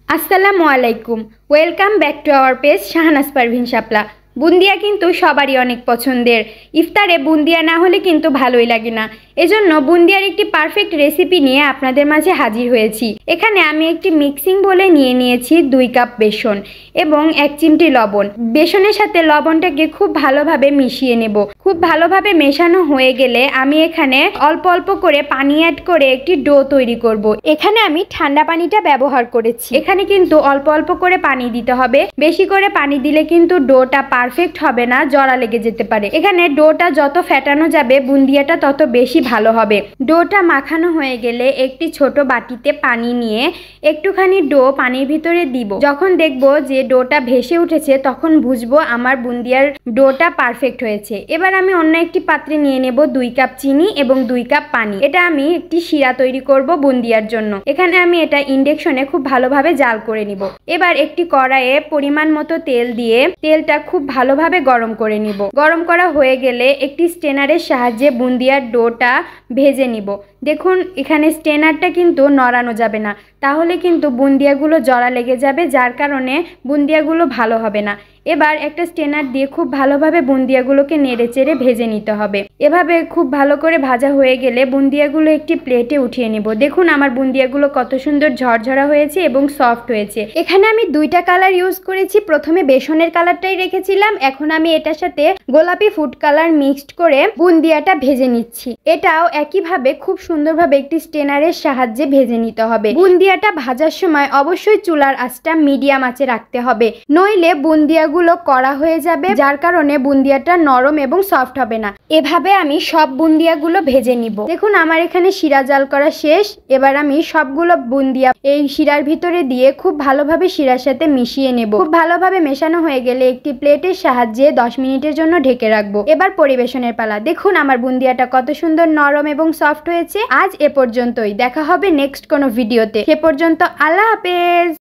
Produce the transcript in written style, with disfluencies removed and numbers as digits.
আসসালামু আলাইকুম। Welcome back to our page Shahnaz Parvin Shapla. বুন্দিয়া কিন্তু সবারই অনেক পছন্দের। ইফতারে বুন্দিয়া না হলে কিন্তু ভালোই লাগে না। এজন্য বুন্দিয়ার একটি পারফেক্ট রেসিপি নিয়ে আপনাদের মাঝে হাজির হয়েছি। এখানে আমি একটি মিক্সিং বলে নিয়ে নিয়েছি 2 কাপ বেসন এবং 1 চিমটি লবণ। বেসনের সাথে লবণটাকে খুব ভালোভাবে মিশিয়ে নেব। খুব ভালোভাবে মেশানো হয়ে গেলে আমি এখানে অল্প অল্প করে পানি অ্যাড করে একটি ডো তৈরি করব। এখানে আমি ঠান্ডা পানিটা ব্যবহার করেছি। এখানে কিন্তু অল্প অল্প করে পানি দিতে হবে। বেশি করে পানি দিলে কিন্তু ডোটা পারফেক্ট হবে না, জড়া লেগে যেতে পারে। এখানে ডোটা যত ফেটানো যাবে বুন্দিয়াটা তত বেশি ভালো হবে। ডোটা মাখানো হয়ে গেলে একটি ছোট বাটিতে পানি নিয়ে একটুখানি ডো পানির ভিতরে দিব। যখন দেখব যে ডোটা ভেসে উঠেছে তখন বুঝবো আমার বুন্দিয়ার ডোটা পারফেক্ট হয়েছে। এবার আমি অন্য একটি পাত্রে নিয়ে নেব 2 কাপ চিনি এবং 2 কাপ পানি। এটা আমি একটি শিরা তৈরি করব বুন্দিয়ার জন্য। এখানে আমি এটা ইন্ডাকশনে খুব ভালোভাবে জাল করে নিব। এবার একটি কড়াইয়ে পরিমাণ মতো তেল দিয়ে তেলটা খুব ভালোভাবে গরম করে নিব। গরম করা হয়ে গেলে একটি স্ট্রেনারের সাহায্যে বুন্দিয়ার ডোটা ভেজে নিব। দেখুন এখানে স্ট্রেনারটা কিন্তু নড়ানো যাবে না, তাহলে কিন্তু বুন্দিয়াগুলো জড়া লেগে যাবে, যার কারণে বুন্দিয়াগুলো ভালো হবে না। এবার একটা স্ট্রেনার দিয়ে খুব ভালোভাবে বুন্দিয়াগুলোকে নেড়ে চেড়ে ভেজে নিতে হবে। এভাবে খুব ভালো করে ভাজা হয়ে গেলে বুন্দিয়াগুলো একটি প্লেটে উঠিয়ে নেব। দেখুন আমার বুন্দিয়াগুলো কত সুন্দর ঝরঝরা হয়েছে এবং সফট হয়েছে। এখানে আমি 2টা কালার ইউজ করেছি। প্রথমে বেসনের কালারটাই রেখেছিলাম, এখন আমি এটার সাথে গোলাপি ফুড কালার মিক্সড করে বুন্দিয়াটা ভেজে নিচ্ছি। এটাও একইভাবে খুব সুন্দরভাবে একটি স্ট্রেনারের সাহায্যে ভেজে নিতে হবে। বুন্দিয়াটা ভাজার সময় অবশ্যই চুলার আঁচটা মিডিয়াম আঁচে রাখতে হবে, নইলে বুন্দিয়াগুলো কড়া হয়ে যাবে, যার কারণে বুন্দিয়াটা নরম এবং সফট হবে না। এভাবে আমি সব বুন্দিয়াগুলো ভেজে নিব। দেখুন আমার এখানে শিরা জাল করা শেষ। এবার আমি সবগুলো বুন্দিয়া এই শিরার ভিতরে দিয়ে খুব ভালোভাবে শিরার সাথে মিশিয়ে নেব। খুব ভালোভাবে মেশানো হয়ে গেলে একটি প্লেটের সাহায্যে 10 মিনিটের জন্য ঢেকে রাখবো। এবার পরিবেশনের পালা। দেখুন আমার বুন্দিয়াটা কত সুন্দর নরম এবং সফট হয়েছে। আজ এ পর্যন্তই, দেখা হবে নেক্সট কোনো ভিডিওতে। সে পর্যন্ত আল্লাহ হাফেজ।